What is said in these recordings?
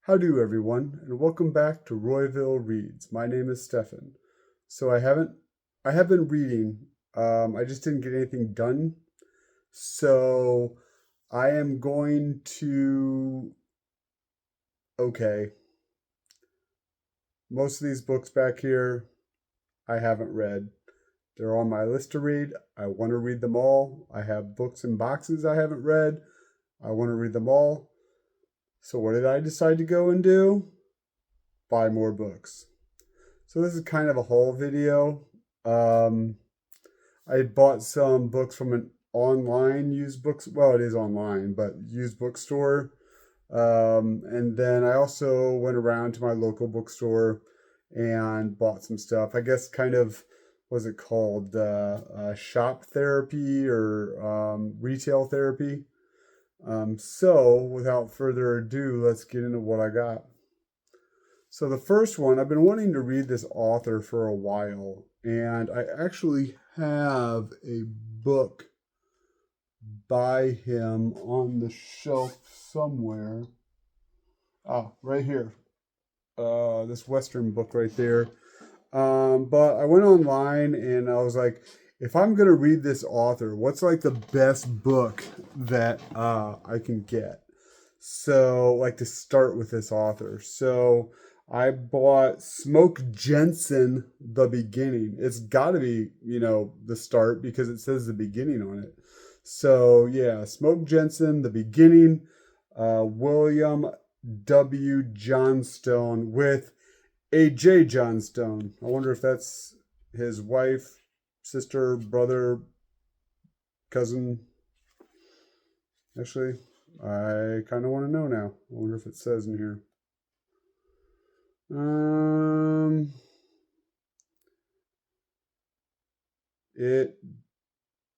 How do everyone, and welcome back to Royville Reads. My name is Stefan. So I have been reading. I just didn't get anything done. So I am going to, okay, most of these books back here I haven't read. They're on my list to read. I want to read them all. I have books in boxes I haven't read. I want to read them all. So what did I decide to go and do? Buy more books. So this is kind of a haul video. Um, I bought some books from an online used books. Well, it is online, but used bookstore. And then I also went around to my local bookstore and bought some stuff. I guess kind of, what's it called? Shop therapy or retail therapy. So without further ado, let's get into what I got. So the first one, I've been wanting to read this author for a while, and I actually have a book by him on the shelf somewhere. Ah, right here. This Western book right there. But I went online and I was like, if I'm gonna read this author, what's like the best book that I can get? So, like to start with this author. So I bought Smoke Jensen, The Beginning. It's got to be, the start because it says the beginning on it. So, yeah, Smoke Jensen, The Beginning, William W. Johnstone with A.J. Johnstone. I wonder if that's his wife, sister, brother, cousin. Actually, I kind of want to know now. I wonder if it says in here. It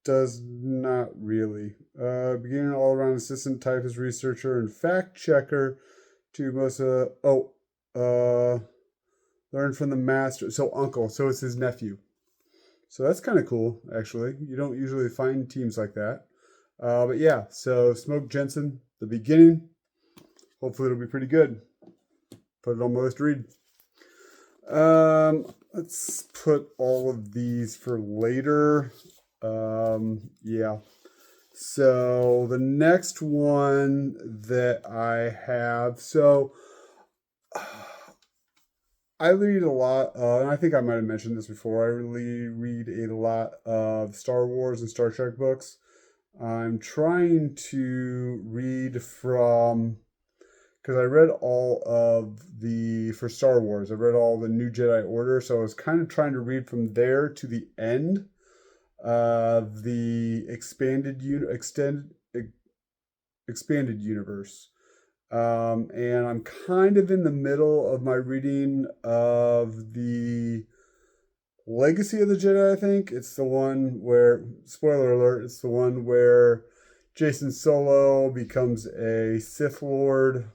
does not really. Beginning all around assistant typist, researcher, and fact checker to most learn from the master. So uncle, so it's his nephew. So that's kind of cool, actually. You don't usually find teams like that. But yeah, so Smoke Jensen, The Beginning. Hopefully it'll be pretty good. Put it on my list to read. Let's put all of these for later. Yeah. So the next one that I have, I read a lot, and I think I might have mentioned this before. I really read a lot of Star Wars and Star Trek books. I'm trying to read from, because I read all of for Star Wars, I read all the New Jedi Order, so I was kind of trying to read from there to the end of the expanded universe. And I'm kind of in the middle of my reading of the Legacy of the Jedi, I think. It's the one where, spoiler alert, it's the one where Jason Solo becomes a Sith Lord.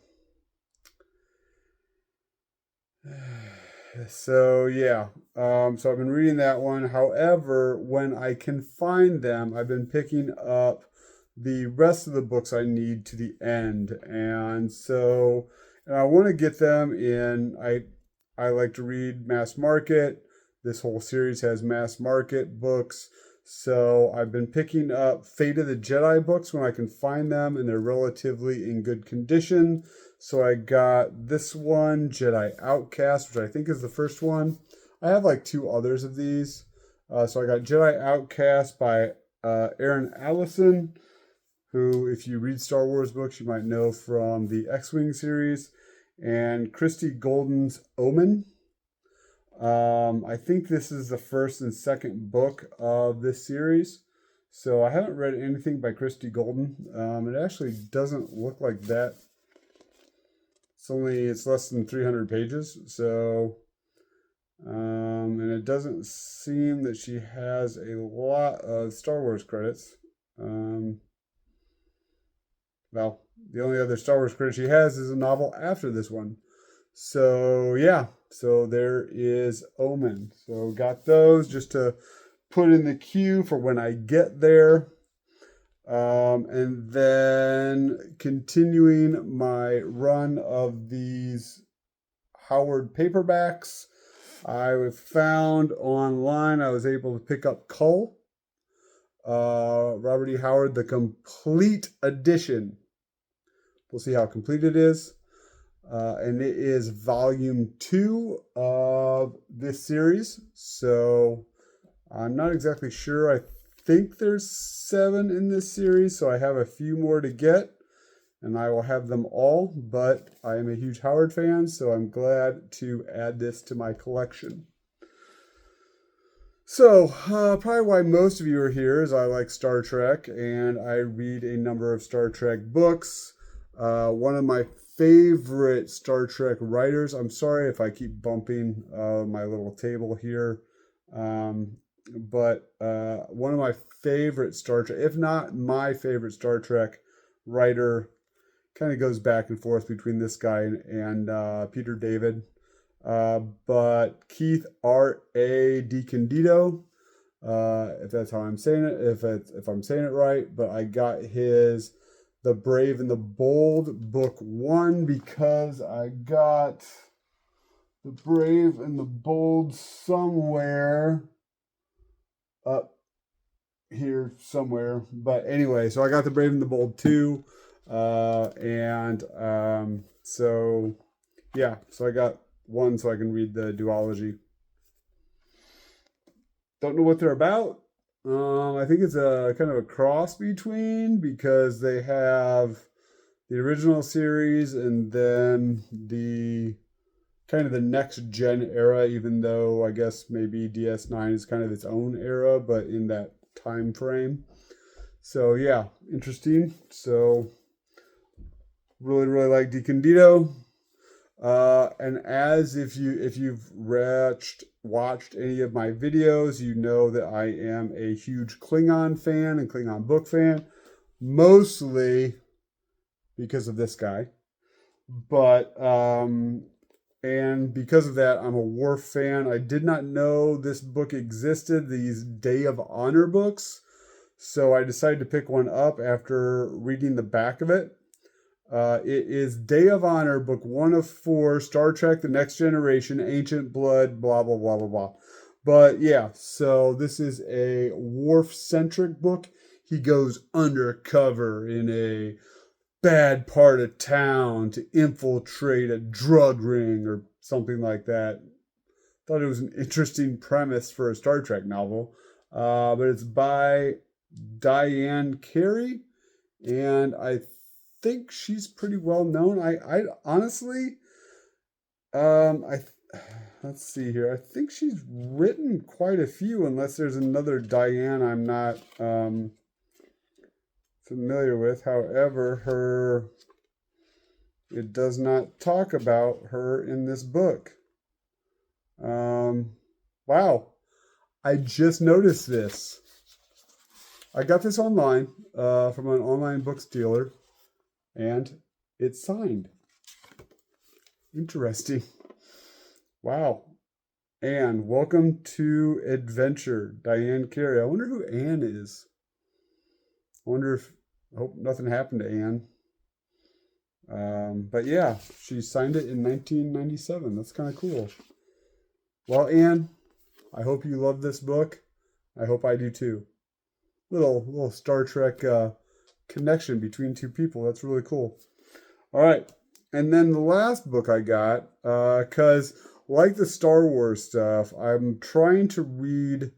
So, yeah. So I've been reading that one. However, when I can find them, I've been picking up the rest of the books I need to the end. And I want to get them in. I like to read mass market. This whole series has mass market books. So I've been picking up Fate of the Jedi books when I can find them and they're relatively in good condition. So I got this one, Jedi Outcast, which I think is the first one. I have like two others of these. So I got Jedi Outcast by Aaron Allison, who, if you read Star Wars books, you might know from the X-Wing series, and Christy Golden's Omen. I think this is the first and second book of this series. So I haven't read anything by Christy Golden. It actually doesn't look like that. It's less than 300 pages. So, and it doesn't seem that she has a lot of Star Wars credits. Well, the only other Star Wars credit she has is a novel after this one. So, yeah. So there is Omen. So got those just to put in the queue for when I get there. And then continuing my run of these Howard paperbacks, I found online, I was able to pick up Cull, Robert E. Howard, the complete edition. We'll see how complete it is. And it is volume 2 of this series. So I'm not exactly sure. I think there's 7 in this series, so I have a few more to get, and I will have them all. But I am a huge Howard fan, so I'm glad to add this to my collection. So, probably why most of you are here is I like Star Trek, and I read a number of Star Trek books. One of my favorite Star Trek writers, I'm sorry if I keep bumping my little table here, but one of my favorite Star Trek, if not my favorite Star Trek writer, kind of goes back and forth between this guy and Peter David. But Keith R.A. DiCandido, if that's how I'm saying it, if I'm saying it right, but I got his The Brave and the Bold book 1 because I got The Brave and the Bold somewhere up here somewhere. But anyway, so I got The Brave and the Bold 2, so yeah, so I got 1 so I can read the duology. Don't know what they're about. I think it's a kind of a cross between, because they have the original series and then the kind of the next gen era, even though I guess maybe DS9 is kind of its own era, but in that time frame. So yeah, interesting. So really like DiCandido. And as if you've watched any of my videos, you know that I am a huge Klingon fan and Klingon book fan, mostly because of this guy. But and because of that, I'm a Worf fan. I did not know this book existed, these Day of Honor books, so I decided to pick one up after reading the back of it. It is Day of Honor, book 1 of 4, Star Trek The Next Generation, Ancient Blood, blah, blah, blah, blah, blah. But yeah, so this is a Worf-centric book. He goes undercover in a bad part of town to infiltrate a drug ring or something like that. Thought it was an interesting premise for a Star Trek novel. But it's by Diane Carey, and I think she's pretty well known. I honestly, let's see here. I think she's written quite a few, unless there's another Diane I'm not familiar with. However, it does not talk about her in this book. Wow, I just noticed this. I got this online from an online books dealer, and it's signed. Interesting. Wow. Anne, welcome to Adventure, Diane Carey. I wonder who Anne is. I hope nothing happened to Anne. But yeah, she signed it in 1997. That's kind of cool. Well, Anne, I hope you love this book. I hope I do too. Little Star Trek connection between two people. That's really cool. All right. And then the last book I got, because like the Star Wars stuff, I'm trying to read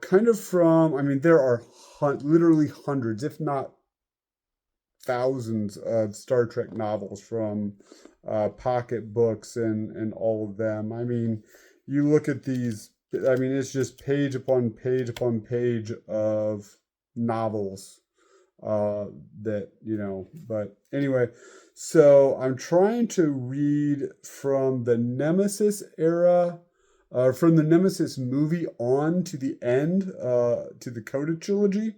kind of from, I mean, there are literally hundreds, if not thousands of Star Trek novels from pocket books and all of them. I mean, you look at these, I mean, it's just page upon page upon page of novels but anyway, so I'm trying to read from the Nemesis era, from the Nemesis movie on to the end, to the Coda trilogy.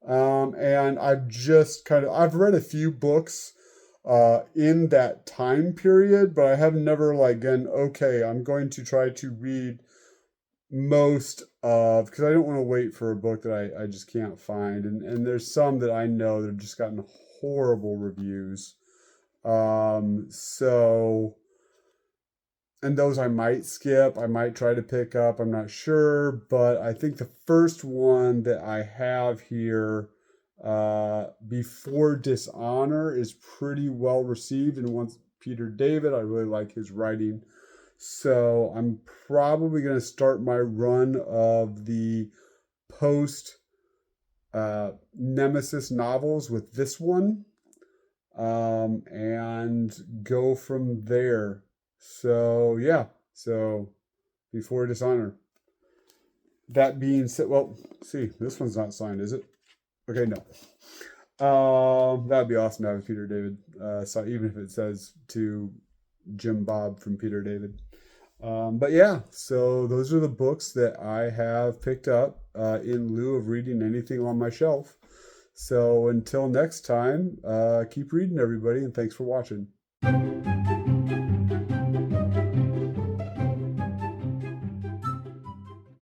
And I've read a few books in that time period, but I have never gone, okay, I'm going to try to read most of, because I don't want to wait for a book that I just can't find. And there's some that I know that have just gotten horrible reviews. So, and those I might skip, I might try to pick up, I'm not sure. But I think the first one that I have here, Before Dishonor, is pretty well received. And once Peter David, I really like his writing. So I'm probably going to start my run of the post Nemesis novels with this one, and go from there. So yeah, so Before Dishonor. That being said, well, see, this one's not signed, is it? Okay, no. That'd be awesome to have Peter David. So even if it says to Jim Bob from Peter David. But yeah, so those are the books that I have picked up in lieu of reading anything on my shelf. So until next time, keep reading, everybody, and thanks for watching.